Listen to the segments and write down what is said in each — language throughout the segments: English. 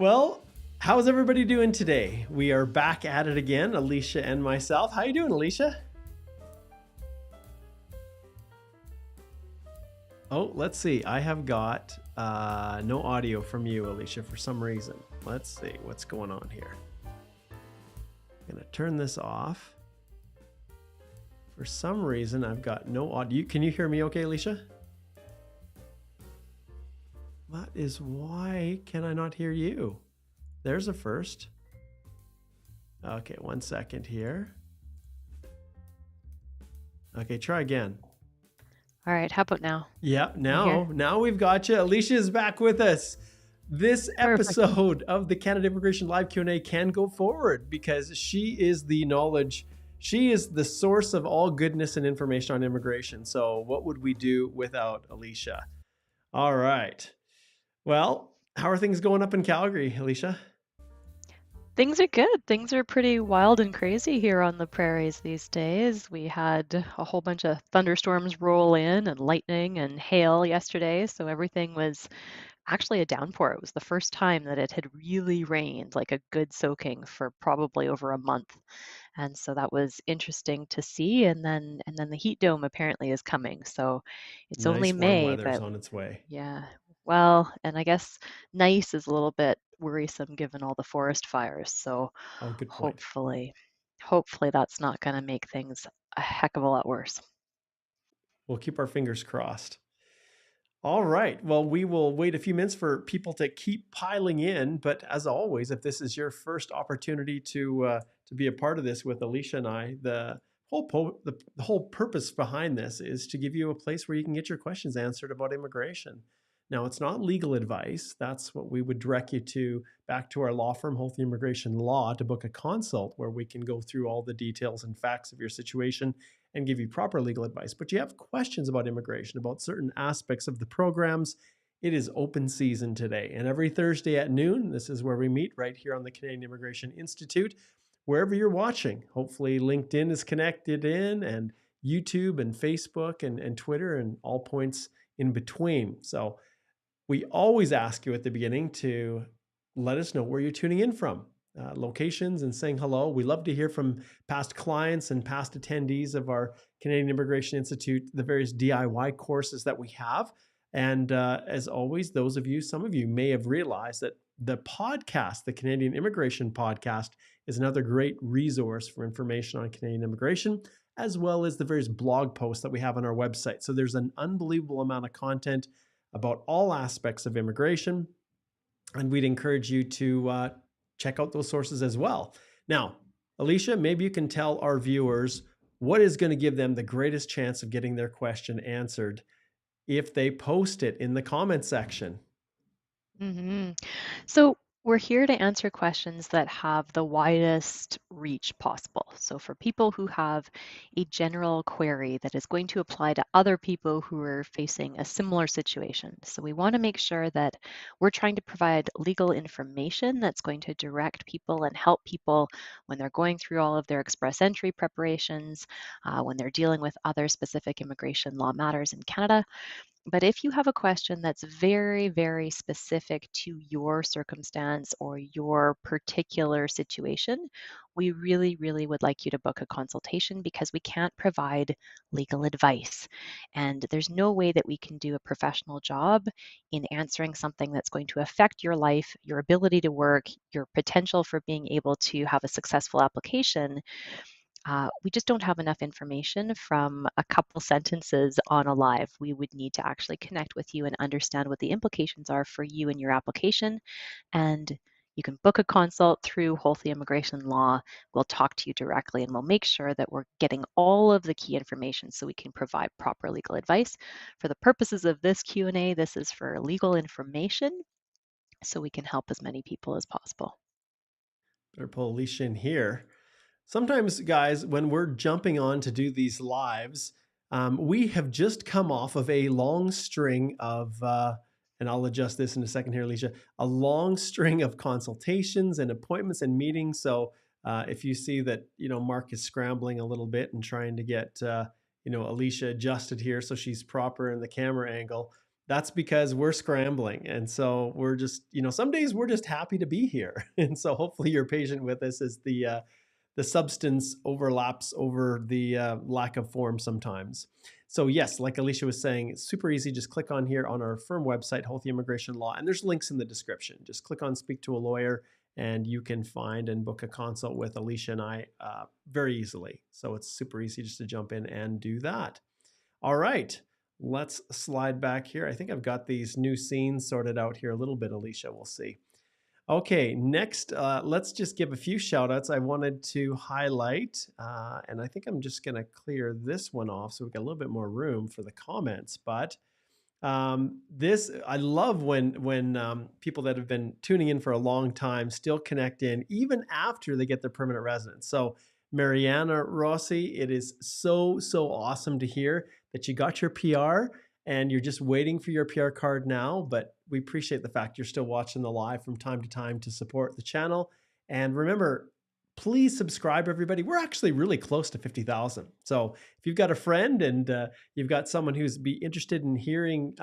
Well, how's everybody doing today? We are back at it again, Alicia and myself. How you doing, Alicia? Oh, let's see. I have got no audio from you, Alicia, for some reason. Let's see what's going on here. I'm going to turn this off. For some reason, I've got no audio. Can you hear me okay, Alicia? That is why can I not hear you? There's a first. Okay, 1 second here. Okay, try again. All right, how about now? Yeah, now we've got you. Alicia is back with us. This episode of the Canada Immigration Live Q&A can go forward because she is the knowledge. She is the source of all goodness and information on immigration. So what would we do without Alicia? All right. Well, how are things going up in Calgary, Alicia? Things are good. Things are pretty wild and crazy here on the prairies these days. We had a whole bunch of thunderstorms roll in and lightning and hail yesterday. So everything was actually a downpour. It was the first time that it had really rained, like a good soaking for probably over a month. And so that was interesting to see. And then the heat dome apparently is coming. So it's only Nice warm May, weather's but on its way. yeah. Well, and I guess nice is a little bit worrisome given all the forest fires. So Oh, good point. hopefully that's not going to make things a heck of a lot worse. We'll keep our fingers crossed. All right. Well, we will wait a few minutes for people to keep piling in. But as always, if this is your first opportunity to be a part of this with Alicia and I, the whole purpose behind this is to give you a place where you can get your questions answered about immigration. Now, it's not legal advice. That's what we would direct you to back to our law firm, Holthe Immigration Law, to book a consult where we can go through all the details and facts of your situation and give you proper legal advice. But you have questions about immigration, about certain aspects of the programs. It is open season today. And every Thursday at noon, this is where we meet right here on the Canadian Immigration Institute, wherever you're watching. Hopefully LinkedIn is connected in, and YouTube and Facebook and Twitter and all points in between. So we always ask you at the beginning to let us know where you're tuning in from, locations, and saying hello. We love to hear from past clients and past attendees of our Canadian Immigration Institute, the various DIY courses that we have. And as always, some of you may have realized that the podcast, the Canadian Immigration Podcast, is another great resource for information on Canadian immigration, as well as the various blog posts that we have on our website. So there's an unbelievable amount of content about all aspects of immigration, and we'd encourage you to check out those sources as well. Now, Alicia, maybe you can tell our viewers what is going to give them the greatest chance of getting their question answered if they post it in the comment section. So we're here to answer questions that have the widest reach possible. So for people who have a general query that is going to apply to other people who are facing a similar situation. So we want to make sure that we're trying to provide legal information that's going to direct people and help people when they're going through all of their express entry preparations, when they're dealing with other specific immigration law matters in Canada. But if you have a question that's very, very specific to your circumstance or your particular situation, we really, really would like you to book a consultation because we can't provide legal advice. And there's no way that we can do a professional job in answering something that's going to affect your life, your ability to work, your potential for being able to have a successful application. We just don't have enough information from a couple sentences on a live. We would need to actually connect with you and understand what the implications are for you and your application. And you can book a consult through Holthe Immigration Law. We'll talk to you directly and we'll make sure that we're getting all of the key information so we can provide proper legal advice. For the purposes of this Q&A, this is for legal information so we can help as many people as possible. Better pull Alicia in here. Sometimes, guys, when we're jumping on to do these lives, we have just come off of a long string of, and I'll adjust this in a second here, Alicia, a long string of consultations and appointments and meetings. So if you see that, Mark is scrambling a little bit and trying to get, Alicia adjusted here so she's proper in the camera angle, That's because we're scrambling. And so we're just, some days we're just happy to be here. And so hopefully you're patient with us as the substance overlaps over the lack of form sometimes. So yes, like Alicia was saying, it's super easy. Just click on here on our firm website, Holthe Immigration Law, and there's links in the description. Just click on Speak to a Lawyer, and you can find and book a consult with Alicia and I very easily. So it's super easy just to jump in and do that. All right, let's slide back here. I think I've got these new scenes sorted out here a little bit, Alicia. We'll see. Okay, next, let's just give a few shout outs I wanted to highlight. And I think I'm just going to clear this one off so we've got a little bit more room for the comments. But this, I love when people that have been tuning in for a long time still connect in, even after they get their permanent residence. So, Mariana Rossi, it is so awesome to hear that you got your PR and you're just waiting for your PR card now. But we appreciate the fact you're still watching the live from time to time to support the channel. And remember, please subscribe, everybody. We're actually really close to 50,000. So if you've got a friend and you've got someone who's be interested in hearing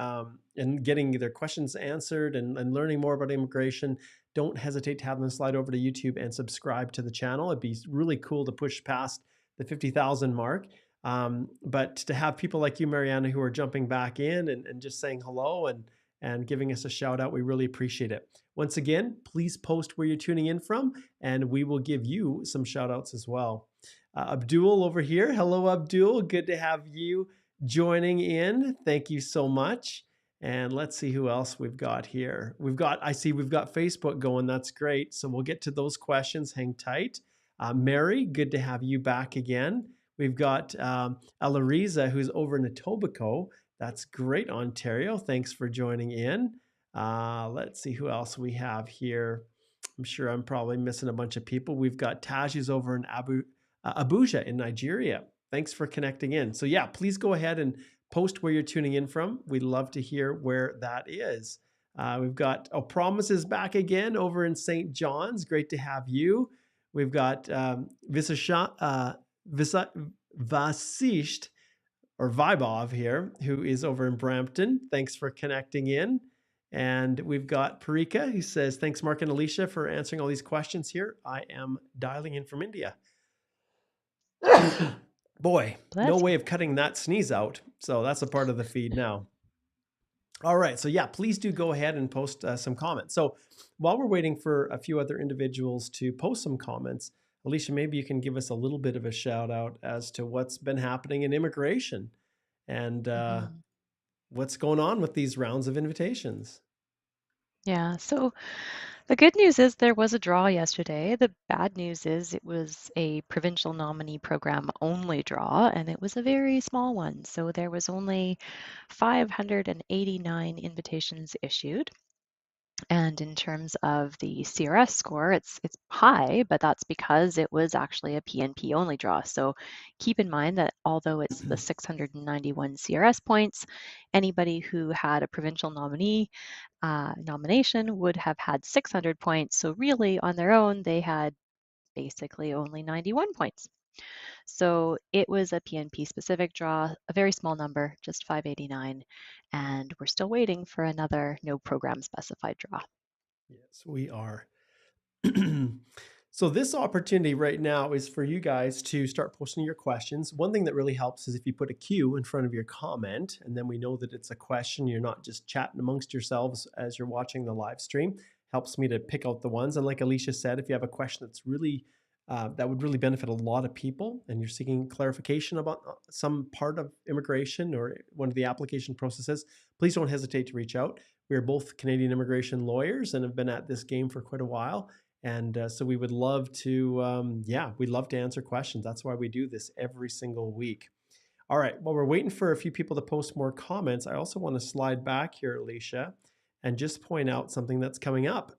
and getting their questions answered and learning more about immigration, don't hesitate to have them slide over to YouTube and subscribe to the channel. It'd be really cool to push past the 50,000 mark. But to have people like you, Mariana, who are jumping back in and just saying hello and giving us a shout out, we really appreciate it. Once again, please post where you're tuning in from, and we will give you some shout outs as well. Abdul over here. Hello, Abdul. Good to have you joining in. Thank you so much. And let's see who else we've got here. I see we've got Facebook going. That's great. So we'll get to those questions. Hang tight. Mary, good to have you back again. We've got Alariza, who's over in Etobicoke. That's great, Ontario. Thanks for joining in. Let's see who else we have here. I'm sure I'm probably missing a bunch of people. We've got Taj, who's over in Abuja in Nigeria. Thanks for connecting in. So yeah, please go ahead and post where you're tuning in from. We'd love to hear where that is. We've got Promise is back again over in St. John's. Great to have you. We've got Vasisht or Vibov here, who is over in Brampton. Thanks for connecting in. And we've got Parika, who says, thanks, Mark and Alicia, for answering all these questions here. I am dialing in from India. Boy, no way of cutting that sneeze out. So that's a part of the feed now. All right. So yeah, please do go ahead and post some comments. So while we're waiting for a few other individuals to post some comments, Alicia, maybe you can give us a little bit of a shout out as to what's been happening in immigration and what's going on with these rounds of invitations. Yeah, so the good news is there was a draw yesterday. The bad news is it was a provincial nominee program only draw, and it was a very small one. So there was only 589 invitations issued. And in terms of the CRS score, it's high, but that's because it was actually a PNP only draw. So keep in mind that although it's the 691 CRS points, anybody who had a provincial nominee nomination would have had 600 points. So really on their own, they had basically only 91 points. So it was a PNP specific draw, a very small number, just 589. And we're still waiting for another no program specified draw. Yes, we are. So this opportunity right now is for you guys to start posting your questions. One thing that really helps is if you put a Q in front of your comment, and then we know that it's a question. You're not just chatting amongst yourselves as you're watching the live stream. Helps me to pick out the ones. And like Alicia said, if you have a question that's really that would really benefit a lot of people, and you're seeking clarification about some part of immigration or one of the application processes, please don't hesitate to reach out. We are both Canadian immigration lawyers and have been at this game for quite a while. And so we would love to, we'd love to answer questions. That's why we do this every single week. All right, while we're waiting for a few people to post more comments, I also want to slide back here, Alicia, and just point out something that's coming up,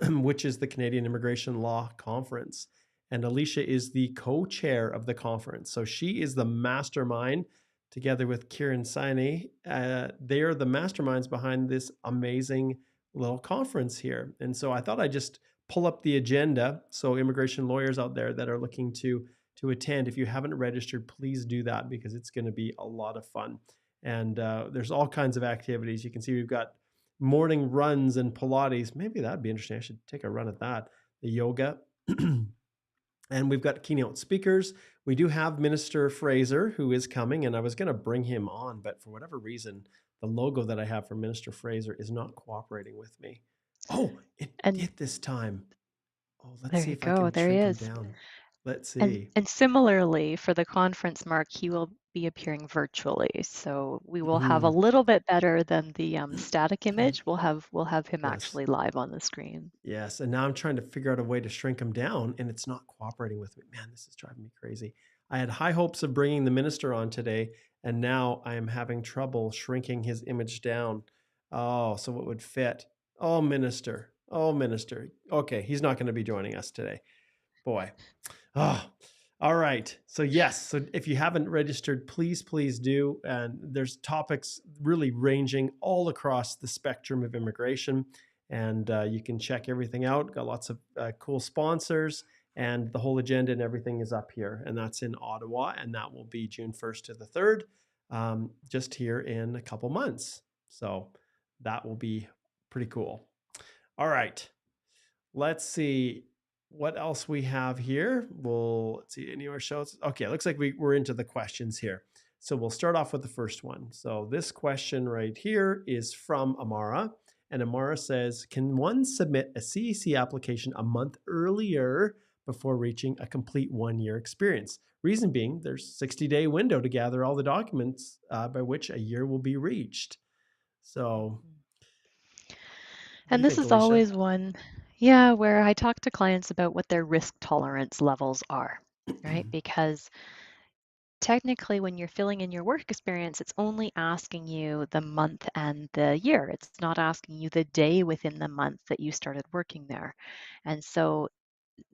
which is the Canadian Immigration Law Conference. And Alicia is the co-chair of the conference. So she is the mastermind together with Kieran Saini. They are the masterminds behind this amazing little conference here. And so I thought I'd just pull up the agenda. So immigration lawyers out there that are looking to attend, if you haven't registered, please do that because it's going to be a lot of fun. And there's all kinds of activities. You can see we've got morning runs and Pilates. Maybe that'd be interesting. I should take a run at that. The yoga. And we've got keynote speakers. We do have Minister Fraser, who is coming, and I was going to bring him on, but for whatever reason, the logo that I have for Minister Fraser is not cooperating with me. Oh, it And did this time. Oh, let's there see you if I go. can There he shrink him is. down. Let's And see. similarly for the conference, Mark, he will be appearing virtually. So we will have a Mhm. little bit better than the static Okay. image. We'll have him Yes. actually live on the screen. Yes. And now I'm trying to figure out a way to shrink him down, and it's not cooperating with me. Man, this is driving me crazy. I had high hopes of bringing the minister on today, and now I am having trouble shrinking his image down. Oh, so it would fit. Oh, minister. Oh, minister. Okay, he's not going to be joining us today. Boy. Oh, all right. So yes, so if you haven't registered, please do. And there's topics really ranging all across the spectrum of immigration, and you can check everything out. Got lots of cool sponsors, and the whole agenda and everything is up here, and that's in Ottawa, and that will be June 1st to the 3rd, just here in a couple months. So that will be pretty cool. All right. Let's see what else we have here. Let's see any more shows. Okay, looks like we're into the questions here. So we'll start off with the first one. So this question right here is from Amara. And Amara says, can one submit a CEC application a month earlier before reaching a complete 1-year experience? Reason being, there's a 60-day window to gather all the documents by which a year will be reached. So Mhm. what do And you this think, is Alicia? always one, yeah, where I talk to clients about what their risk tolerance levels are, right? Because technically, when you're filling in your work experience, it's only asking you the month and the year. It's not asking you the day within the month that you started working there. And so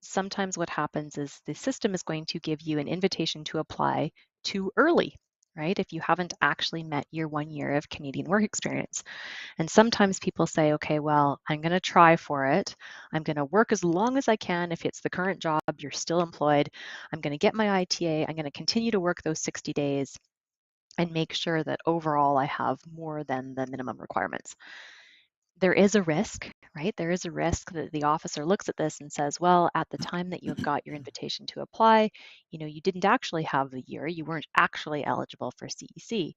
sometimes what happens is the system is going to give you an invitation to apply too early, right? If you haven't actually met your 1 year of Canadian work experience. And sometimes people say, okay, well, I'm going to try for it. I'm going to work as long as I can. If it's the current job, you're still employed. I'm going to get my ITA. I'm going to continue to work those 60 days and make sure that overall I have more than the minimum requirements. There is a risk, right? There is a risk that the officer looks at this and says, well, at the time that you got your invitation to apply, you didn't actually have the year. You weren't actually eligible for CEC.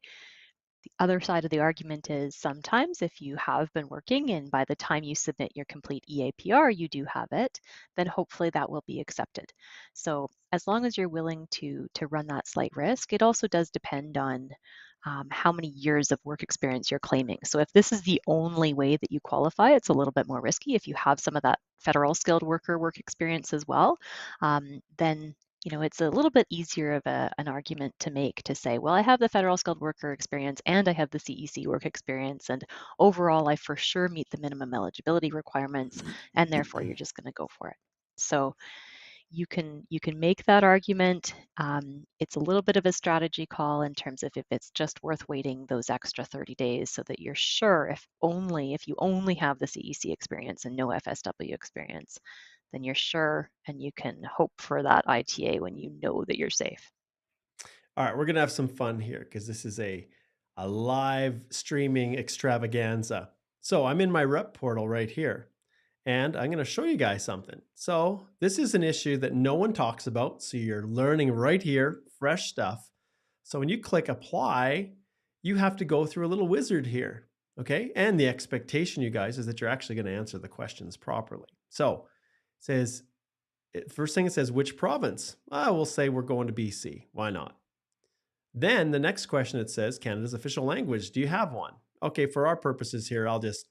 The other side of the argument is sometimes if you have been working and by the time you submit your complete EAPR, you do have it, then hopefully that will be accepted. So as long as you're willing to run that slight risk, it also does depend on how many years of work experience you're claiming. So if this is the only way that you qualify, it's a little bit more risky. If you have some of that federal skilled worker work experience as well, then it's a little bit easier of an argument to make to say, well, I have the federal skilled worker experience and I have the CEC work experience, and overall, I for sure meet the minimum eligibility requirements, and therefore you're just going to go for it. So you can make that argument. It's a little bit of a strategy call in terms of if it's just worth waiting those extra 30 days so that you're sure if you only have the CEC experience and no FSW experience, then you're sure and you can hope for that ITA when you know that you're safe. All right, we're gonna have some fun here because this is a live streaming extravaganza. So I'm in my rep portal right here, and I'm gonna show you guys something. So this is an issue that no one talks about. So you're learning right here, fresh stuff. So when you click apply, you have to go through a little wizard here. Okay. And the expectation, you guys, is that you're actually going to answer the questions properly. So it says, first thing it says, which province? We'll say we're going to BC. Why not? Then the next question, it says Canada's official language. Do you have one? Okay, for our purposes here, I'll just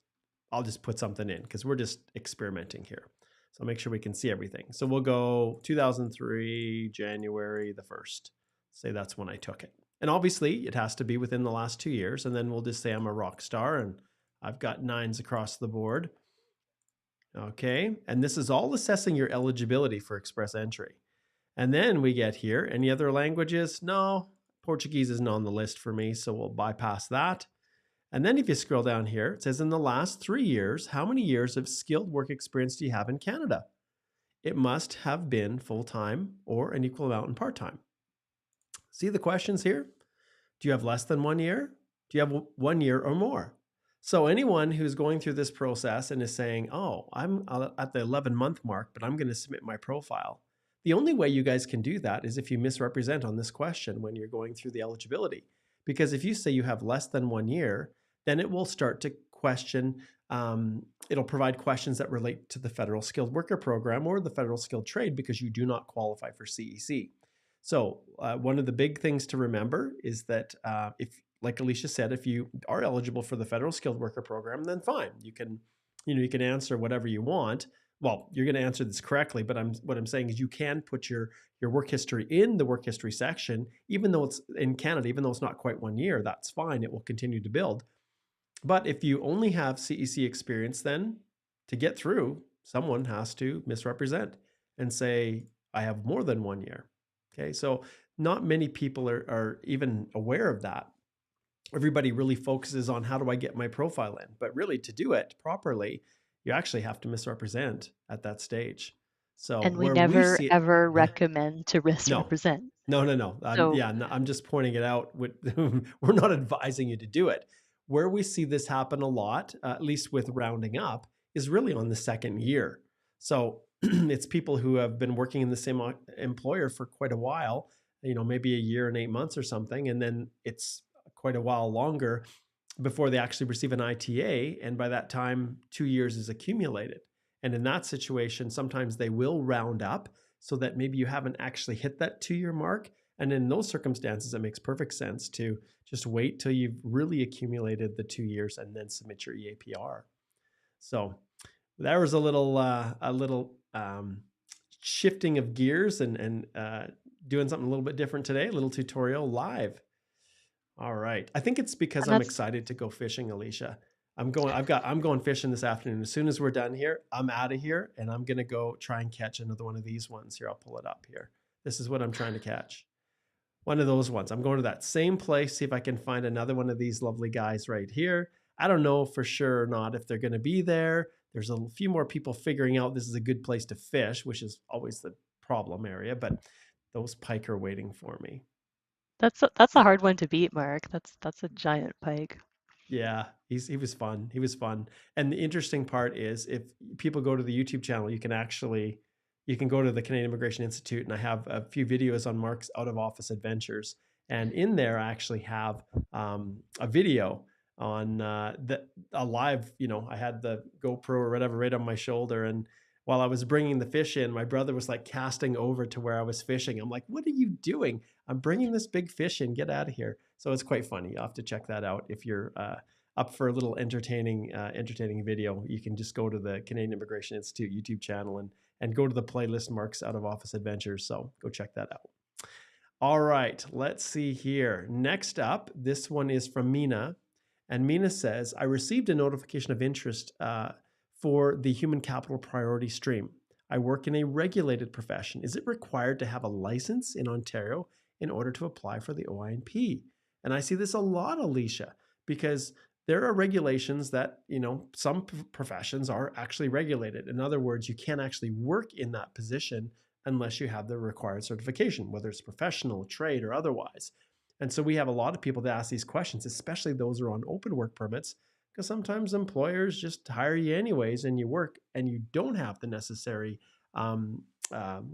put something in because we're just experimenting here. So make sure we can see everything. So we'll go 2003, January the 1st. Say that's when I took it. And obviously it has to be within the last 2 years. And then we'll just say I'm a rock star and I've got 9s across the board. Okay. And this is all assessing your eligibility for express entry. And then we get here, any other languages? No, Portuguese isn't on the list for me, so we'll bypass that. And then if you scroll down here, it says in the last 3 years, how many years of skilled work experience do you have in Canada? It must have been full-time or an equal amount in part-time. See the questions here? Do you have less than 1 year? Do you have 1 year or more? So anyone who's going through this process and is saying, oh, I'm at the 11-month mark, but I'm going to submit my profile. The only way you guys can do that is if you misrepresent on this question when you're going through the eligibility. Because if you say you have less than 1 year, then it will start to question, it'll provide questions that relate to the federal skilled worker program or the federal skilled trade because you do not qualify for CEC. So one of the big things to remember is that if, like Alicia said, if you are eligible for the federal skilled worker program, then fine. You can answer whatever you want. Well, you're going to answer this correctly, but what I'm saying is you can put your work history in the work history section, even though it's in Canada, even though it's not quite 1 year, that's fine. It will continue to build. But if you only have CEC experience, then to get through, someone has to misrepresent and say, I have more than 1 year. Okay, so not many people are even aware of that. Everybody really focuses on how do I get my profile in, but really to do it properly, you actually have to misrepresent at that stage. So And we where we never see it, ever recommend to no, misrepresent. no. So, Yeah, no, I'm just pointing it out. We're not advising you to do it. Where we see this happen a lot, at least with rounding up, is really on the second year. So it's people who have been working in the same employer for quite a while, maybe a year and 8 months or something, and then it's quite a while longer before they actually receive an ITA. And by that time, 2 years is accumulated. And in that situation, sometimes they will round up so that maybe you haven't actually hit that 2 year mark. And in those circumstances, it makes perfect sense to just wait till you've really accumulated the 2 years and then submit your EAPR. So that was a little shifting of gears and doing something a little bit different today. A little tutorial live. All right. I think it's because and I'm that's excited to go fishing, Alicia. I'm going fishing this afternoon. As soon as we're done here, I'm out of here and I'm going to go try and catch another one of these ones here. I'll pull it up here. This is what I'm trying to catch. One of those ones. I'm going to that same place, see if I can find another one of these lovely guys right here. I don't know for sure or not if they're going to be there. There's a few more people figuring out this is a good place to fish, which is always the problem area, but those pike are waiting for me. that's a hard one to beat, Mark. That's a giant pike. Yeah, he was fun. He was fun. And the interesting part is if people go to the YouTube channel, you can go to the Canadian Immigration Institute and I have a few videos on Mark's out of office adventures. And in there, I actually have a video on a live, I had the GoPro or whatever right on my shoulder. And while I was bringing the fish in, my brother was like casting over to where I was fishing. I'm like, what are you doing? I'm bringing this big fish in, get out of here. So it's quite funny. You'll have to check that out if you're up for a little entertaining video. You can just go to the Canadian Immigration Institute YouTube channel and go to the playlist Mark's Out of Office Adventures. So go check that out. All right, let's see here. Next up, this one is from Mina. And Mina says, I received a notification of interest for the human capital priority stream. I work in a regulated profession. Is it required to have a license in Ontario in order to apply for the OINP? And I see this a lot, Alicia, because there are regulations that, some professions are actually regulated. In other words, you can't actually work in that position unless you have the required certification, whether it's professional, trade, or otherwise. And so we have a lot of people that ask these questions, especially those who are on open work permits, because sometimes employers just hire you anyways and you work and you don't have the necessary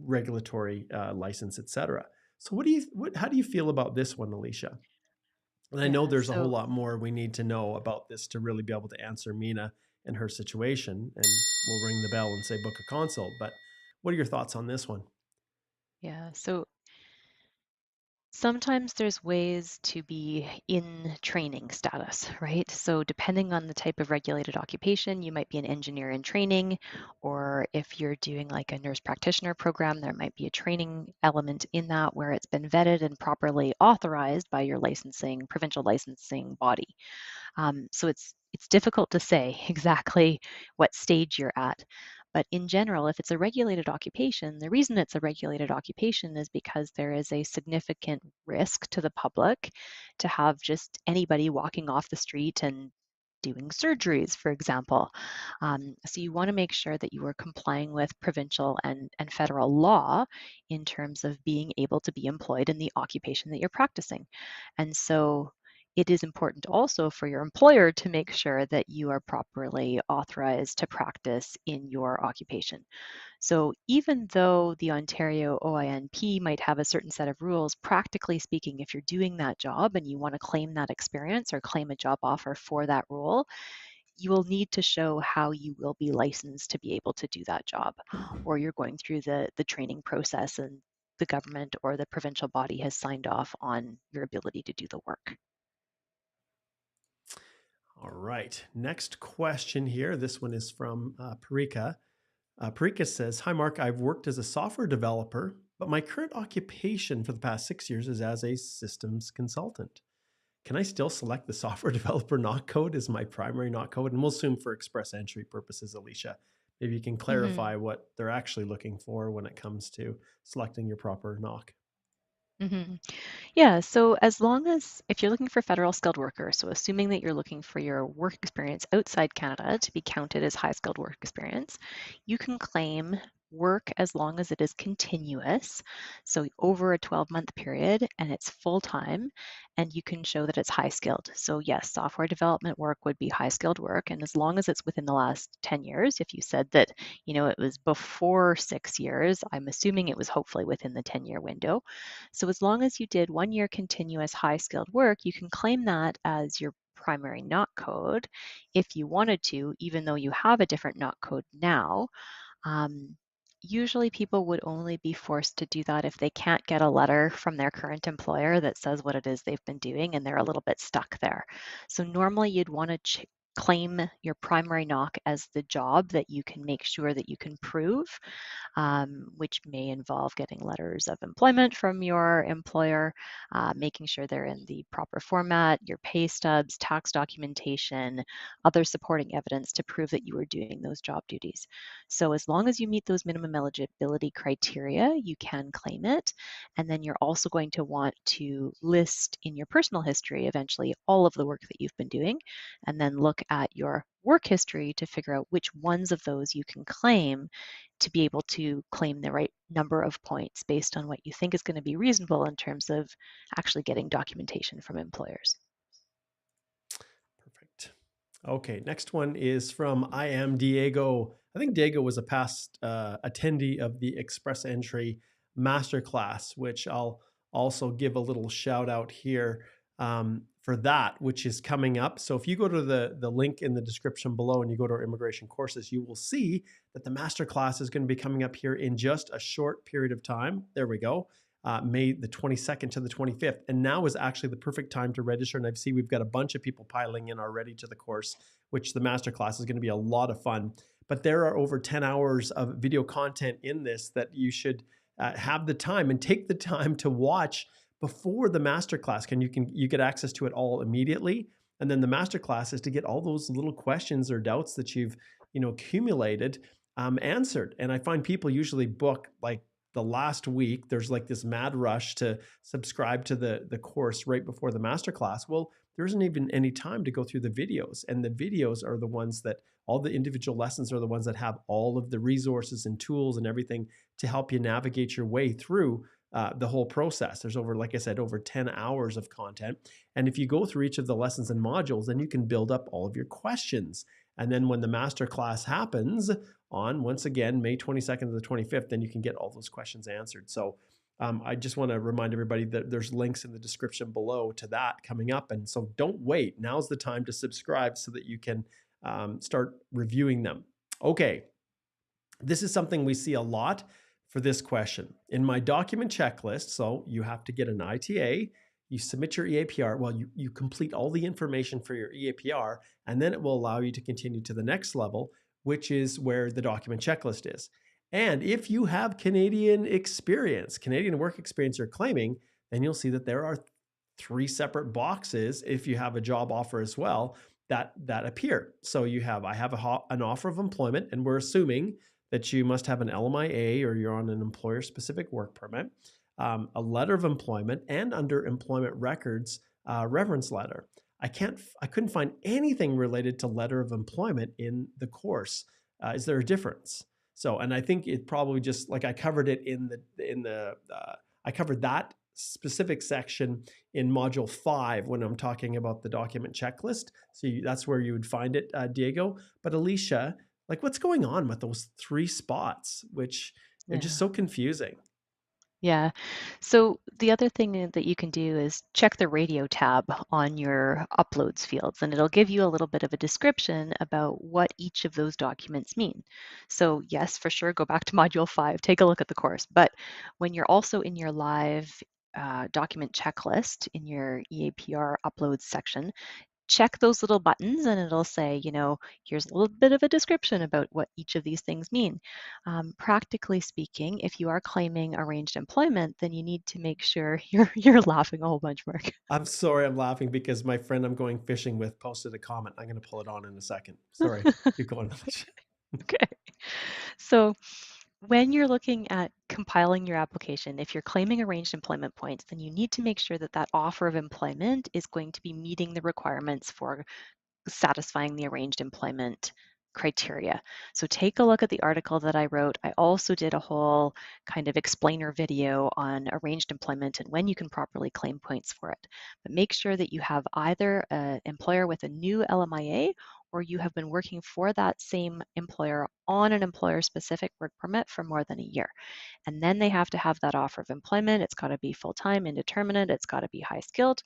regulatory license, etc. So how do you feel about this one, Alicia? And I know Yeah. there's a whole So lot more we need to know about this to really be able to answer Mina and her situation. And we'll ring the bell and say book a consult. But what are your thoughts on this one? yeah. So sometimes there's ways to be in training status, right? So depending on the type of regulated occupation, you might be an engineer in training, or if you're doing like a nurse practitioner program, there might be a training element in that where it's been vetted and properly authorized by your provincial licensing body. So it's difficult to say exactly what stage you're at. But in general, if it's a regulated occupation, the reason it's a regulated occupation is because there is a significant risk to the public to have just anybody walking off the street and doing surgeries, for example. So you want to make sure that you are complying with provincial and federal law in terms of being able to be employed in the occupation that you're practicing. And so it is important also for your employer to make sure that you are properly authorized to practice in your occupation. So even though the Ontario OINP might have a certain set of rules, practically speaking, if you're doing that job and you want to claim that experience or claim a job offer for that role, you will need to show how you will be licensed to be able to do that job, or you're going through the training process and the government or the provincial body has signed off on your ability to do the work. All right. Next question here. This one is from Parika. Parika says, "Hi, Mark. I've worked as a software developer, but my current occupation for the past 6 years is as a systems consultant. Can I still select the software developer not code as my primary not code?" And we'll assume for express entry purposes, Alicia, maybe you can Mm-hmm. clarify what they're actually looking for when it comes to selecting your proper knock. Mm-hmm. Yeah, so as long as if you're looking for federal skilled worker, so assuming that you're looking for your work experience outside Canada to be counted as high skilled work experience, you can claim work as long as it is continuous, so over a 12-month period and it's full time, and you can show that it's high skilled. So yes, software development work would be high skilled work, and as long as it's within the last 10 years, if you said that, it was before 6 years, I'm assuming it was hopefully within the 10-year window. So as long as you did 1 year continuous high skilled work, you can claim that as your primary NOT code if you wanted to, even though you have a different NOT code now. Um, Usually people would only be forced to do that if they can't get a letter from their current employer that says what it is they've been doing and they're a little bit stuck there. So normally you'd want to claim your primary knock as the job that you can make sure that you can prove, which may involve getting letters of employment from your employer, making sure they're in the proper format, your pay stubs, tax documentation, other supporting evidence to prove that you were doing those job duties. So as long as you meet those minimum eligibility criteria, you can claim it. And then you're also going to want to list in your personal history eventually all of the work that you've been doing, and then look at your work history to figure out which ones of those you can claim to be able to claim the right number of points based on what you think is going to be reasonable in terms of actually getting documentation from employers. Perfect. Okay, next one is from I am Diego. I think Diego was a past attendee of the Express Entry Masterclass, which I'll also give a little shout out here for that, which is coming up. So if you go to the link in the description below and you go to our immigration courses, you will see that the Masterclass is going to be coming up here in just a short period of time. There we go. May the 22nd to the 25th. And now is actually the perfect time to register. And I see we've got a bunch of people piling in already to the course, which the masterclass is going to be a lot of fun. But there are over 10 hours of video content in this that you should have the time and take the time to watch before the masterclass. You get access to it all immediately. And then the masterclass is to get all those little questions or doubts that you've accumulated answered. And I find people usually book like the last week. There's like this mad rush to subscribe to the course right before the masterclass. Well, there isn't even any time to go through the videos, and the videos are the ones that all the individual lessons are the ones that have all of the resources and tools and everything to help you navigate your way through the whole process. There's over, like I said, over 10 hours of content. And if you go through each of the lessons and modules, then you can build up all of your questions. And then when the masterclass happens on, once again, May 22nd to the 25th, then you can get all those questions answered. So I just want to remind everybody that there's links in the description below to that coming up. And so don't wait. Now's the time to subscribe so that you can start reviewing them. Okay, this is something we see a lot for this question. In my document checklist, so you have to get an ITA, you submit your EAPR, well, you complete all the information for your EAPR, and then it will allow you to continue to the next level, which is where the document checklist is. And if you have Canadian experience, Canadian work experience you're claiming, then you'll see that there are 3 separate boxes if you have a job offer as well that appear. So I have an offer of employment, and we're assuming that you must have an LMIA or you're on an employer specific work permit, a letter of employment, and under employment records, reference letter. I couldn't find anything related to letter of employment in the course. Is there a difference? So, and I think it probably just like I covered it I covered that specific section in module 5 when I'm talking about the document checklist. So that's where you would find it, Diego. But Alicia, like, what's going on with those 3 spots, which are just Yeah. so confusing? Yeah. So the other thing that you can do is check the radio tab on your uploads fields, and it'll give you a little bit of a description about what each of those documents mean. So yes, for sure, go back to module 5, take a look at the course. But when you're also in your live document checklist in your EAPR uploads section, check those little buttons and it'll say, here's a little bit of a description about what each of these things mean. Practically speaking, if you are claiming arranged employment, then you need to make sure you're laughing a whole bunch, Mark. I'm sorry, I'm laughing because my friend I'm going fishing with posted a comment. I'm going to pull it on in a second. Sorry, keep going. Okay. So when you're looking at compiling your application, if you're claiming arranged employment points, then you need to make sure that that offer of employment is going to be meeting the requirements for satisfying the arranged employment criteria. So take a look at the article that I wrote. I also did a whole kind of explainer video on arranged employment and when you can properly claim points for it. But make sure that you have either an employer with a new LMIA or you have been working for that same employer on an employer-specific work permit for more than a year. And then they have to have that offer of employment. It's got to be full-time, indeterminate. It's got to be high-skilled.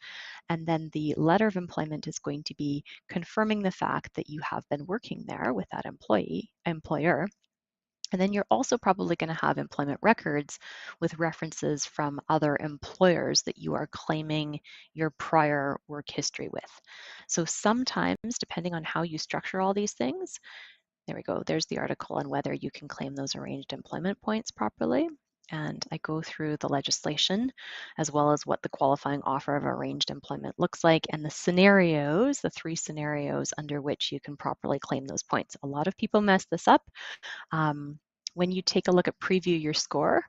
And then the letter of employment is going to be confirming the fact that you have been working there with that employer. And then you're also probably going to have employment records with references from other employers that you are claiming your prior work history with. So sometimes, depending on how you structure all these things, there we go, there's the article on whether you can claim those arranged employment points properly. And I go through the legislation as well as what the qualifying offer of arranged employment looks like and the scenarios, the 3 scenarios under which you can properly claim those points. A lot of people mess this up. When you take a look at preview your score,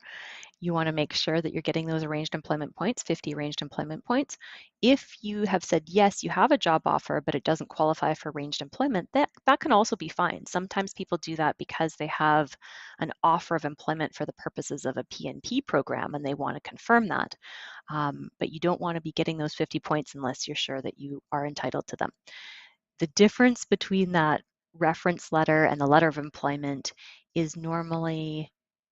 you want to make sure that you're getting those arranged employment points, 50 arranged employment points. If you have said, yes, you have a job offer, but it doesn't qualify for arranged employment, that can also be fine. Sometimes people do that because they have an offer of employment for the purposes of a PNP program and they want to confirm that. But you don't want to be getting those 50 points unless you're sure that you are entitled to them. The difference between that reference letter and the letter of employment is normally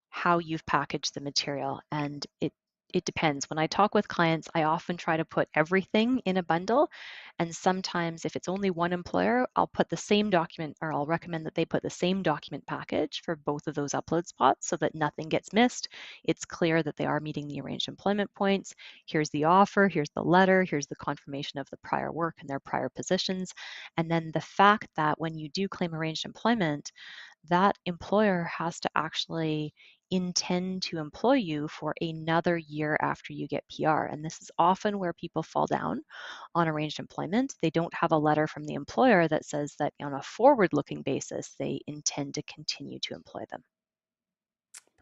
how you've packaged the material. And it depends. When I talk with clients, I often try to put everything in a bundle. And sometimes if it's only one employer, I'll put the same document or I'll recommend that they put the same document package for both of those upload spots so that nothing gets missed. It's clear that they are meeting the arranged employment points. Here's the offer, here's the letter, here's the confirmation of the prior work and their prior positions. And then the fact that when you do claim arranged employment, that employer has to actually intend to employ you for another year after you get PR. And this is often where people fall down on arranged employment. They don't have a letter from the employer that says that on a forward-looking basis, they intend to continue to employ them.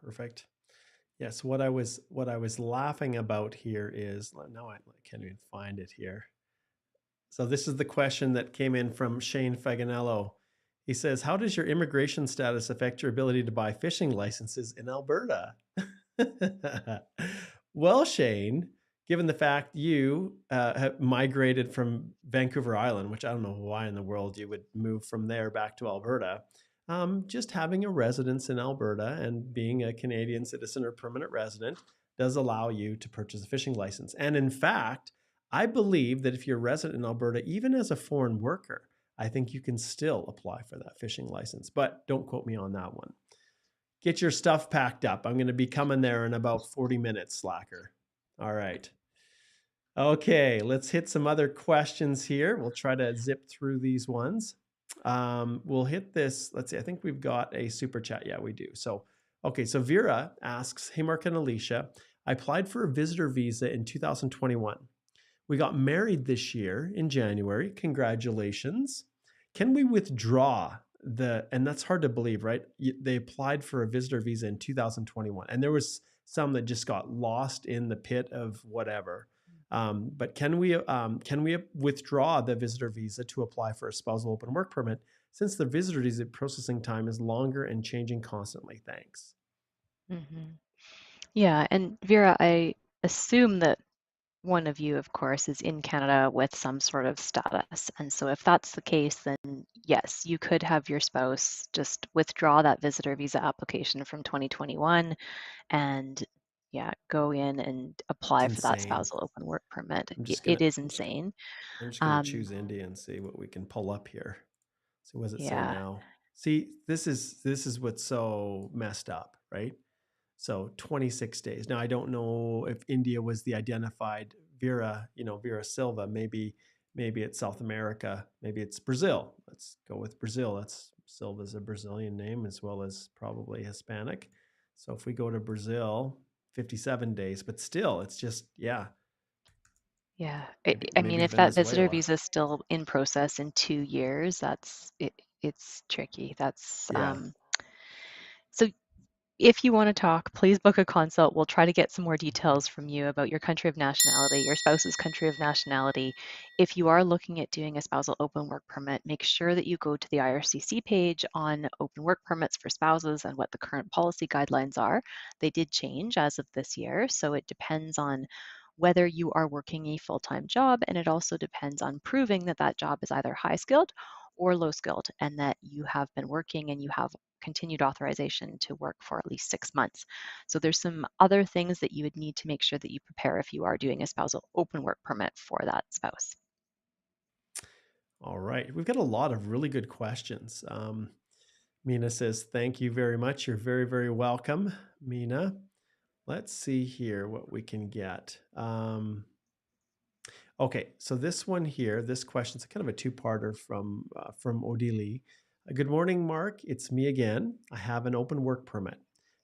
Perfect. Yes, what I was laughing about here is, now I can't even find it here. So this is the question that came in from Shane Faganello. He says, how does your immigration status affect your ability to buy fishing licenses in Alberta? Well, Shane, given the fact you have migrated from Vancouver Island, which I don't know why in the world you would move from there back to Alberta, just having a residence in Alberta and being a Canadian citizen or permanent resident does allow you to purchase a fishing license. And in fact, I believe that if you're a resident in Alberta, even as a foreign worker, I think you can still apply for that fishing license, but don't quote me on that one. Get your stuff packed up. I'm going to be coming there in about 40 minutes, slacker. All right. Okay, let's hit some other questions here. We'll try to zip through these ones. We'll hit this. Let's see. I think we've got a super chat. Yeah, we do. So, okay. So Vera asks, hey, Mark and Alicia, I applied for a visitor visa in 2021. We got married this year in January. Congratulations. Can we withdraw and that's hard to believe, right? They applied for a visitor visa in 2021 and there was some that just got lost in the pit of whatever. But can we withdraw the visitor visa to apply for a spousal open work permit since the visitor visa processing time is longer and changing constantly? Thanks. Mm-hmm. Yeah, and Vera, assume that one of you, of course, is in Canada with some sort of status. And so if that's the case, then yes, you could have your spouse just withdraw that visitor visa application from 2021 and yeah, go in and It's apply for that insane. spousal open work permit. I'm just It gonna is insane. I'm just gonna Um, choose India and see what we can pull up here. So what does it say yeah, now? See, this is what's so messed up, right? So 26 days. Now I don't know if India was the identified Vera Silva. Maybe it's South America. Maybe it's Brazil. Let's go with Brazil. That's Silva's a Brazilian name as well as probably Hispanic. So if we go to Brazil, 57 days, but still it's just yeah, yeah. I mean, maybe if that visitor Venezuela. visa is still in process in 2 years, it's tricky. That's Yeah. so if you want to talk, please book a consult. We'll try to get some more details from you about your country of nationality, your spouse's country of nationality. If you are looking at doing a spousal open work permit, make sure that you go to the IRCC page on open work permits for spouses and what the current policy guidelines are. They did change as of this year, so it depends on whether you are working a full-time job, and it also depends on proving that that job is either high skilled or low skilled and that you have been working and you have continued authorization to work for at least 6 months. So there's some other things that you would need to make sure that you prepare if you are doing a spousal open work permit for that spouse. All right. We've got a lot of really good questions. Mina says, thank you very much. You're very, very welcome, Mina. Let's see here what we can get. Okay, so this one here, this question's kind of a two-parter from Odili. Good morning, Mark. It's me again. I have an open work permit.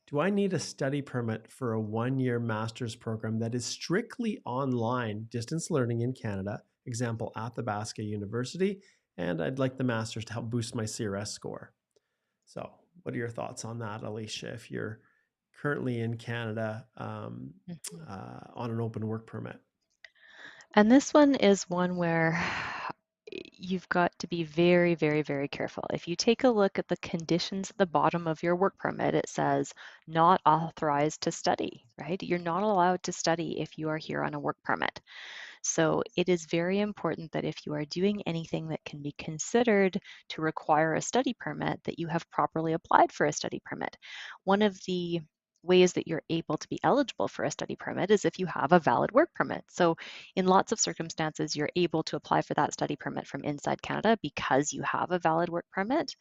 Do I need a study permit for a one-year master's program that is strictly online distance learning in Canada, example, Athabasca University, and I'd like the master's to help boost my CRS score? So, what are your thoughts on that, Alicia, if you're currently in Canada Mhm. on an open work permit? And this one is one where you've got to be very, very, very careful. If you take a look at the conditions at the bottom of your work permit, it says not authorized to study, right? You're not allowed to study if you are here on a work permit. So it is very important that if you are doing anything that can be considered to require a study permit, that you have properly applied for a study permit. One of the ways that you're able to be eligible for a study permit is if you have a valid work permit. So in lots of circumstances, you're able to apply for that study permit from inside Canada because you have a valid work permit.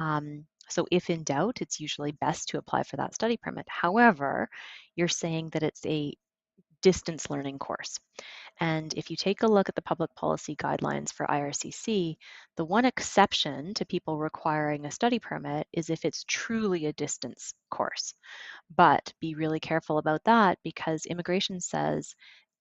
So if in doubt, it's usually best to apply for that study permit. However, you're saying that it's a distance learning course. And if you take a look at the public policy guidelines for IRCC, the one exception to people requiring a study permit is if it's truly a distance course. But be really careful about that because immigration says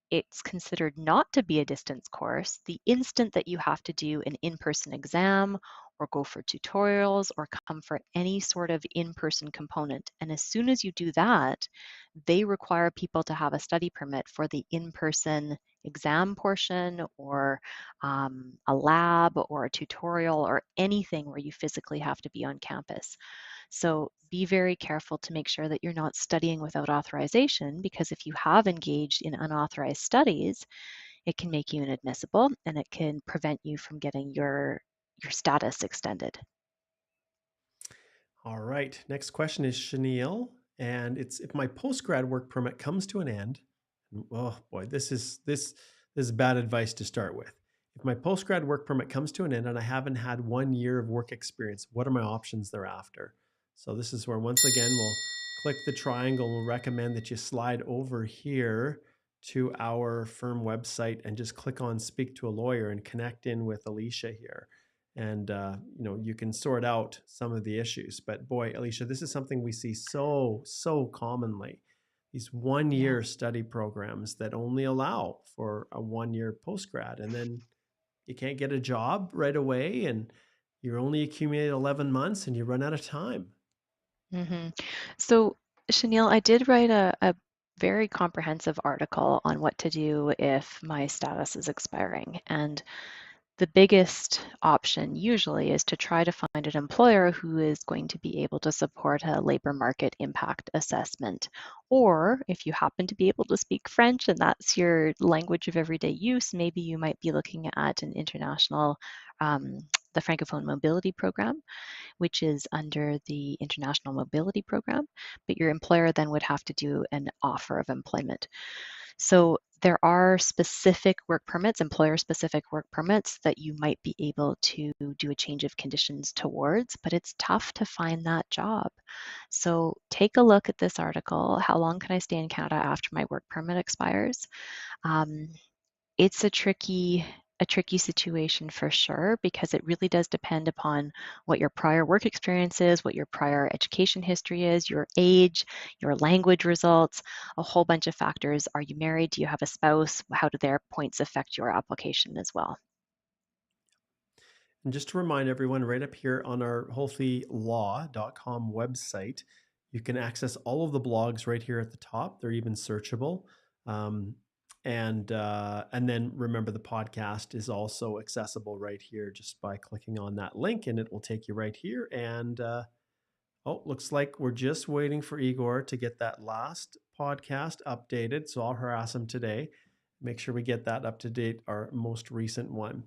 it's considered not to be a distance course the instant that you have to do an in-person exam or go for tutorials or come for any sort of in-person component. And as soon as you do that, they require people to have a study permit for the in-person exam portion or a lab or a tutorial or anything where you physically have to be on campus. So be very careful to make sure that you're not studying without authorization because if you have engaged in unauthorized studies, it can make you inadmissible and it can prevent you from getting your status extended. All right. Next question is Chenille, and it's if my post-grad work permit comes to an end. Oh boy, this is bad advice to start with. If my post-grad work permit comes to an end and I haven't had 1 year of work experience, what are my options thereafter? So this is where once again we'll click the triangle. We'll recommend that you slide over here to our firm website and just click on Speak to a Lawyer and connect in with Alicia here and you can sort out some of the issues. But boy, Alicia, this is something we see so commonly, these one Yeah. year study programs that only allow for a 1 year post grad, and then you can't get a job right away, and you're only accumulated 11 months and you run out of time. hmm So, Chanel, I did write a very comprehensive article on what to do if my status is expiring. And the biggest option usually is to try to find an employer who is going to be able to support a labor market impact assessment. Or if you happen to be able to speak French and that's your language of everyday use, maybe you might be looking at an international, the Francophone Mobility Program, which is under the International Mobility Program, but your employer then would have to do an offer of employment. So there are specific work permits, employer-specific work permits that you might be able to do a change of conditions towards, but it's tough to find that job. So take a look at this article. How long can I stay in Canada after my work permit expires? Um, it's a tricky situation for sure, because it really does depend upon what your prior work experience is, what your prior education history is, your age, your language results, a whole bunch of factors. Are you married? Do you have a spouse? How do their points affect your application as well? And just to remind everyone, right up here on our holthelaw.com website, you can access all of the blogs right here at the top. They're even searchable. Um, and then remember, the podcast is also accessible right here just by clicking on that link, and it will take you right here. And oh, looks like we're just waiting for Igor to get that last podcast updated. So I'll harass him today. Make sure we get that up to date, our most recent one.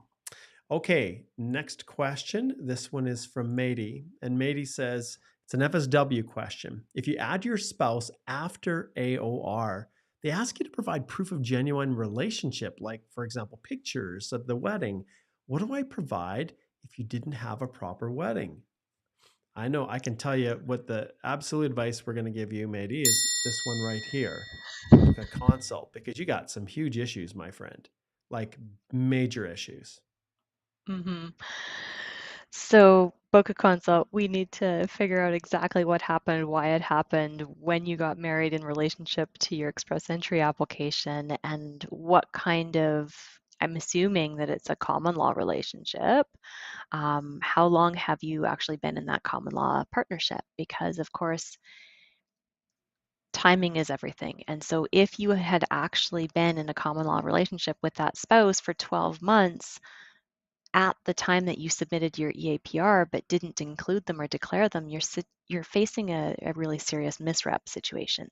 Okay, next question. This one is from Mady. And Mady says, it's an FSW question. If you add your spouse after AOR, they ask you to provide proof of genuine relationship, like, for example, pictures of the wedding. What do I provide if you didn't have a proper wedding? I know I can tell you what the absolute advice we're going to give you, Mady, is this one right here. Book a consult, because you got some huge issues, my friend, like major issues. hmm So, book a consult. We need to figure out exactly what happened, why it happened, when you got married in relationship to your express entry application, and what kind of, I'm assuming that it's a common law relationship. How long have you actually been in that common law partnership? Because, of course, timing is everything. And so, if you had actually been in a common law relationship with that spouse for 12 months, at the time that you submitted your EAPR but didn't include them or declare them, you're facing a really serious misrep situation.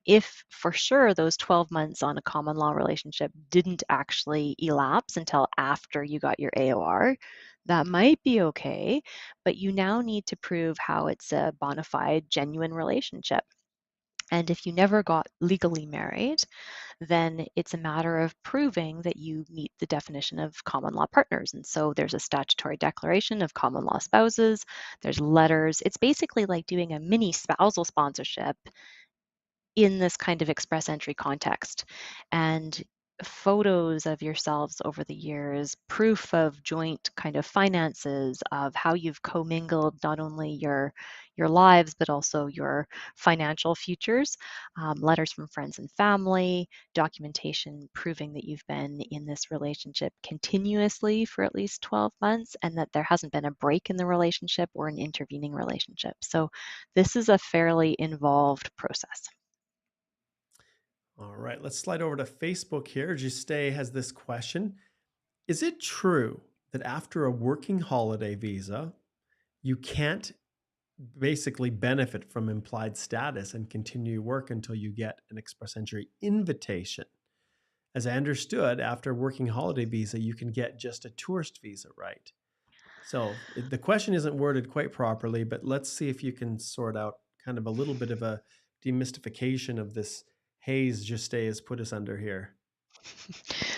If for sure those 12 months on a common law relationship didn't actually elapse until after you got your AOR, that might be okay, but you now need to prove how it's a bona fide, genuine relationship. And if you never got legally married, then it's a matter of proving that you meet the definition of common law partners. And so there's a statutory declaration of common law spouses, there's letters. It's basically like doing a mini spousal sponsorship in this kind of express entry context. And photos of yourselves over the years, proof of joint kind of finances, of how you've commingled not only your lives but also your financial futures, letters from friends and family, documentation proving that you've been in this relationship continuously for at least 12 months and that there hasn't been a break in the relationship or an intervening relationship. So this is a fairly involved process. All right, let's slide over to Facebook here. Juste has this question. Is it true that after a working holiday visa, you can't basically benefit from implied status and continue work until you get an express entry invitation? As I understood, after a working holiday visa, you can get just a tourist visa, right? So the question isn't worded quite properly, but let's see if you can sort out kind of a little bit of a demystification of this haze Juste has put us under here.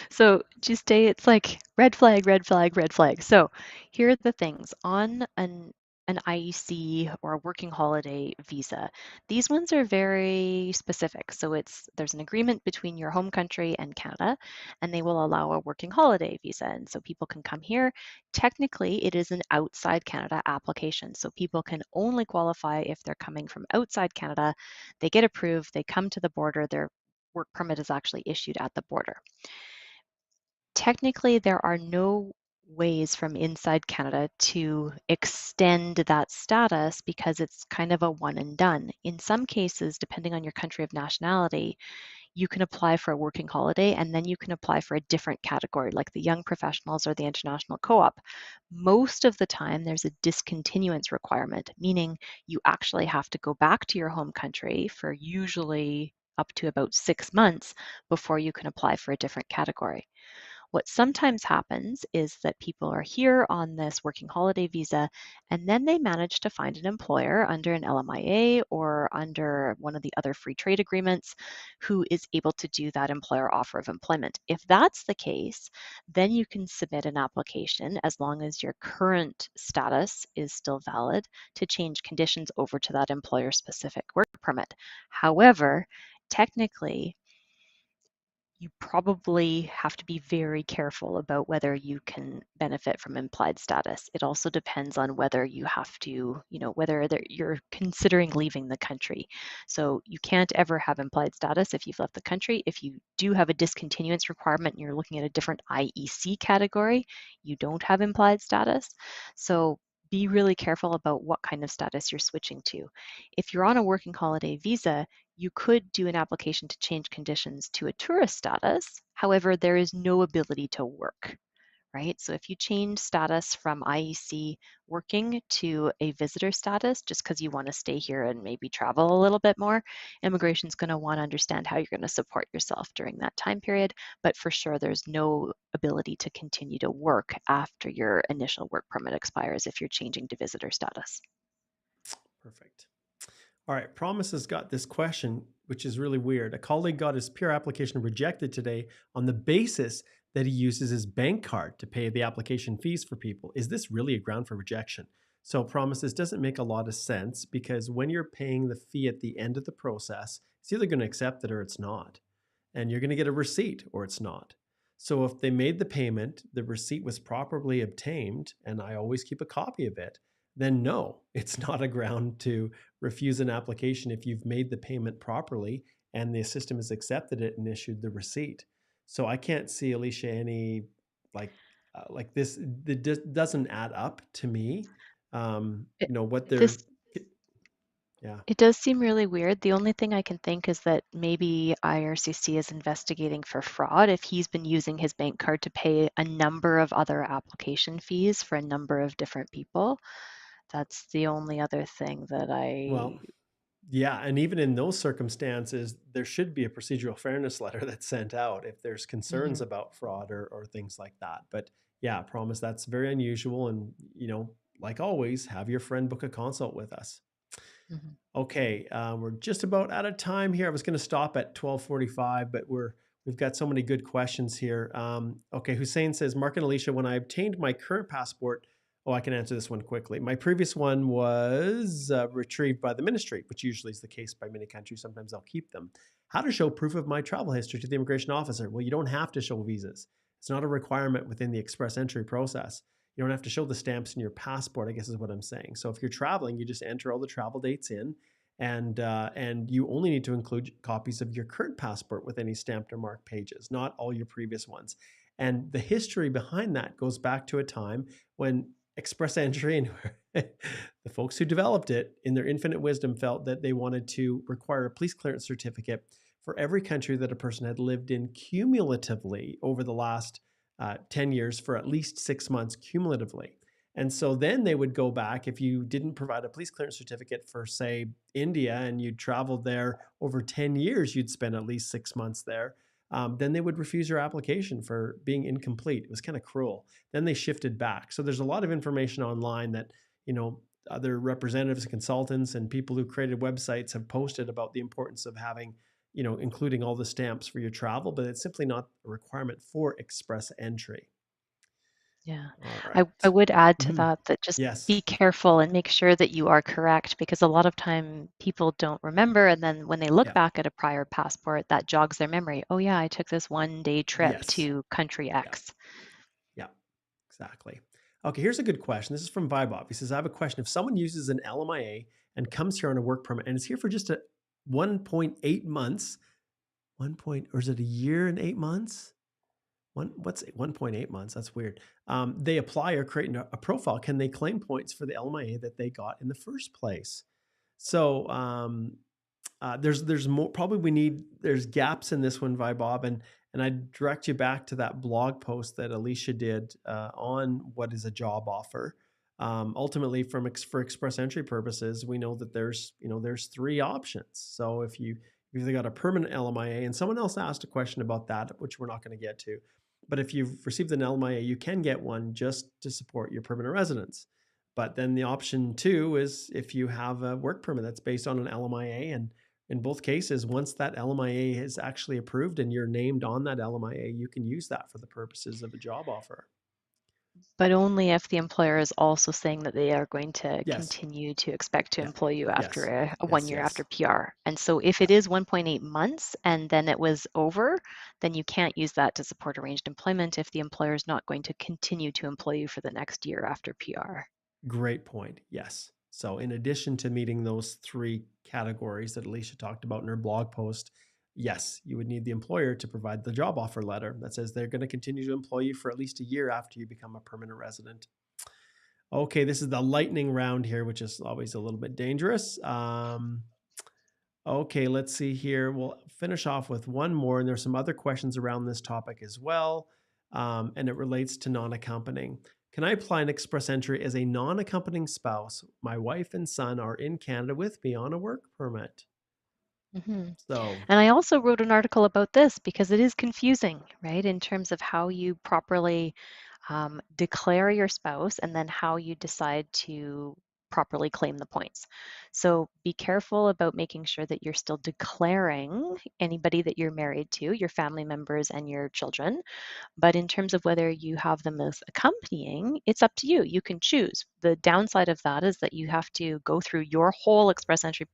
So just stay, it's like red flag, red flag, red flag. So here are the things on an IEC or a working holiday visa. These ones are very specific. So there's an agreement between your home country and Canada, and they will allow a working holiday visa. And so people can come here. Technically, it is an outside Canada application. So people can only qualify if they're coming from outside Canada. They get approved, they come to the border, their work permit is actually issued at the border. Technically, there are no ways from inside Canada to extend that status because it's kind of a one and done. In some cases, depending on your country of nationality, you can apply for a working holiday and then you can apply for a different category, like the young professionals or the international co op. Most of the time, there's a discontinuance requirement, meaning you actually have to go back to your home country for usually up to about 6 months before you can apply for a different category. What sometimes happens is that people are here on this working holiday visa, and then they manage to find an employer under an LMIA or under one of the other free trade agreements who is able to do that employer offer of employment. If that's the case, then you can submit an application as long as your current status is still valid to change conditions over to that employer specific work permit. However, technically, you probably have to be very careful about whether you can benefit from implied status. It also depends on whether you have to, whether you're considering leaving the country. So you can't ever have implied status if you've left the country. If you do have a discontinuance requirement and you're looking at a different IEC category, you don't have implied status. So be really careful about what kind of status you're switching to. If you're on a working holiday visa, you could do an application to change conditions to a tourist status. However, there is no ability to work, right? So if you change status from IEC working to a visitor status just because you want to stay here and maybe travel a little bit more, immigration is going to want to understand how you're going to support yourself during that time period. But for sure, there's no ability to continue to work after your initial work permit expires if you're changing to visitor status. Perfect. All right, Promise has got this question, which is really weird. A colleague got his peer application rejected today on the basis that he uses his bank card to pay the application fees for people. Is this really a ground for rejection? So, Promise, this doesn't make a lot of sense because when you're paying the fee at the end of the process, it's either going to accept it or it's not. And you're going to get a receipt or it's not. So, if they made the payment, the receipt was properly obtained, and I always keep a copy of it, then no, it's not a ground to refuse an application if you've made the payment properly and the system has accepted it and issued the receipt. So I can't see, Alicia, any like this. It doesn't add up to me. It, What this they're, yeah. It does seem really weird. The only thing I can think is that maybe IRCC is investigating for fraud if he's been using his bank card to pay a number of other application fees for a number of different people. That's the only other thing that Well, yeah, and even in those circumstances, there should be a procedural fairness letter that's sent out if there's concerns Mhm, about fraud or things like that. But yeah, Promise, that's very unusual. And, like always, have your friend book a consult with us. mhm. Okay, we're just about out of time here. I was going to stop at 12:45, but we've got so many good questions here. Okay, Hussein says, Mark and Alicia, when I obtained my current passport, oh, I can answer this one quickly. My previous one was retrieved by the ministry, which usually is the case by many countries. Sometimes they'll keep them. How to show proof of my travel history to the immigration officer? Well, you don't have to show visas. It's not a requirement within the express entry process. You don't have to show the stamps in your passport, I guess is what I'm saying. So if you're traveling, you just enter all the travel dates in, and you only need to include copies of your current passport with any stamped or marked pages, not all your previous ones. And the history behind that goes back to a time when express entry and the folks who developed it, in their infinite wisdom, felt that they wanted to require a police clearance certificate for every country that a person had lived in cumulatively over the last 10 years for at least 6 months cumulatively. And so then they would go back if you didn't provide a police clearance certificate for, say, India, and you'd traveled there over 10 years, you'd spend at least 6 months there. Then they would refuse your application for being incomplete. It was kind of cruel. Then they shifted back. So there's a lot of information online that, other representatives, consultants, and people who created websites have posted about the importance of having, including all the stamps for your travel, but it's simply not a requirement for express entry. Yeah. All I right. would add to Mhm. that just Yes. be careful and make sure that you are correct because a lot of time people don't remember and then when they look Yeah. back at a prior passport, that jogs their memory. Oh yeah, I took this 1 day trip Yes. to country Yeah. X. Yeah. Exactly. Okay, here's a good question. This is from Vibob. He says, I have a question. If someone uses an LMIA and comes here on a work permit and is here for just a 1.8 months, or is it a year and 8 months? What's 1.8 months? That's weird. They apply or create a profile. Can they claim points for the LMIA that they got in the first place? So there's more, probably there's gaps in this one, Bob, and I direct you back to that blog post that Alicia did on what is a job offer. Ultimately, for express entry purposes, we know that there's three options. So if you've either got a permanent LMIA, and someone else asked a question about that, which we're not going to get to, but if you've received an LMIA, you can get one just to support your permanent residence. But then the option two is if you have a work permit that's based on an LMIA, and in both cases, once that LMIA is actually approved and you're named on that LMIA, you can use that for the purposes of a job offer. But only if the employer is also saying that they are going to Yes. continue to expect to Yeah. employ you after Yes. a 1 year after Yes. PR. And so if it is 1.8 months and then it was over, then you can't use that to support arranged employment if the employer is not going to continue to employ you for the next year after PR. Great point. Yes. So in addition to meeting those three categories that Alicia talked about in her blog post, yes, you would need the employer to provide the job offer letter that says they're going to continue to employ you for at least a year after you become a permanent resident. Okay, this is the lightning round here, which is always a little bit dangerous. Okay, let's see here. We'll finish off with one more, and there's some other questions around this topic as well, and it relates to non-accompanying. Can I apply an express entry as a non-accompanying spouse? My wife and son are in Canada with me on a work permit. Mhm. So, And I also wrote an article about this because it is confusing, right, in terms of how you properly declare your spouse and then how you decide to properly claim the points. So be careful about making sure that you're still declaring anybody that you're married to, your family members and your children. But in terms of whether you have them as accompanying, it's up to you. You can choose. The downside of that is that you have to go through your whole express entry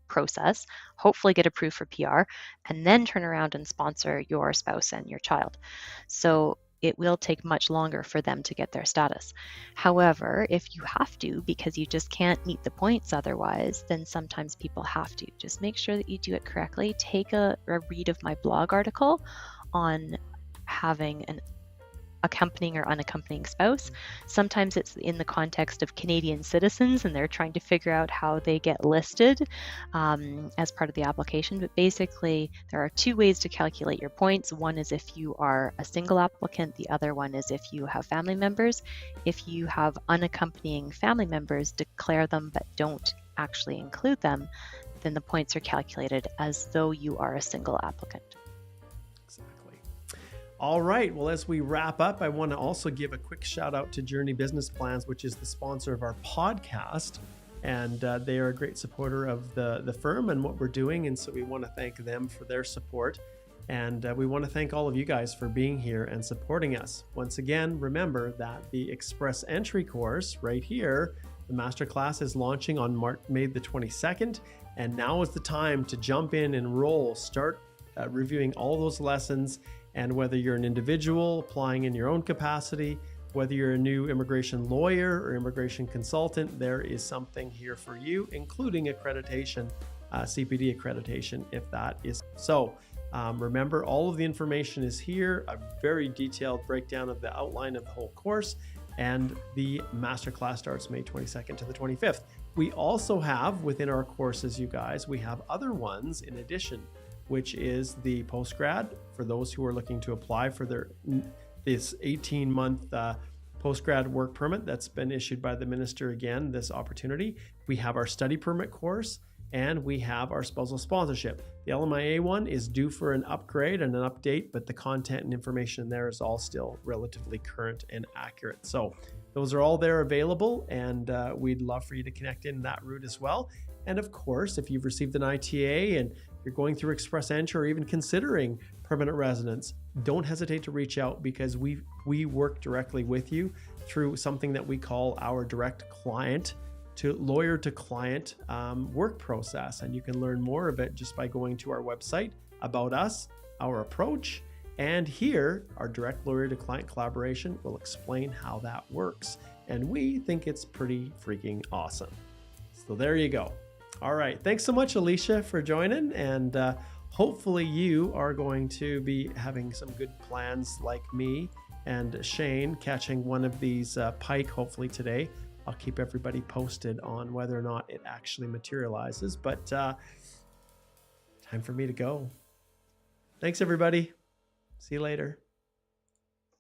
process, hopefully get approved for PR, and then turn around and sponsor your spouse and your child. So it will take much longer for them to get their status. However, if you have to, because you just can't meet the points otherwise, then sometimes people have to. Just make sure that you do it correctly. Take a read of my blog article on having an accompanying or unaccompanying spouse. Sometimes it's in the context of Canadian citizens and they're trying to figure out how they get listed as part of the application. But basically, there are two ways to calculate your points. One is if you are a single applicant, the other one is if you have family members. If you have unaccompanying family members, declare them but don't actually include them, then the points are calculated as though you are a single applicant. all right. Well, as we wrap up, I want to also give a quick shout out to Journey Business Plans, which is the sponsor of our podcast. And they are a great supporter of the firm and what we're doing. And so we want to thank them for their support. And we want to thank all of you guys for being here and supporting us. Once again, remember that the Express Entry course right here, the Masterclass, is launching on May the 22nd. And now is the time to jump in, enroll, start reviewing all those lessons. And whether you're an individual applying in your own capacity, whether you're a new immigration lawyer or immigration consultant, there is something here for you, including accreditation, CPD accreditation, if that is so. Remember, all of the information is here, a very detailed breakdown of the outline of the whole course, and the Masterclass starts May 22nd to the 25th. We also have within our courses, you guys, we have other ones in addition, which is the Post-grad for those who are looking to apply for this 18-month Post-grad work permit that's been issued by the minister again, this opportunity. We have our study permit course, and we have our spousal sponsorship. The LMIA one is due for an upgrade and an update, but the content and information there is all still relatively current and accurate. So those are all there available, and we'd love for you to connect in that route as well. And of course, if you've received an ITA and you're going through express entry or even considering permanent residence, don't hesitate to reach out, because we work directly with you through something that we call our direct client to lawyer to client work process. And you can learn more of it just by going to our website, about us, our approach, and here our direct lawyer to client collaboration will explain how that works. And we think it's pretty freaking awesome. So there you go. All right. Thanks so much, Alicia, for joining. And hopefully you are going to be having some good plans like me and Shane catching one of these pike, hopefully today. I'll keep everybody posted on whether or not it actually materializes. But time for me to go. Thanks, everybody. See you later.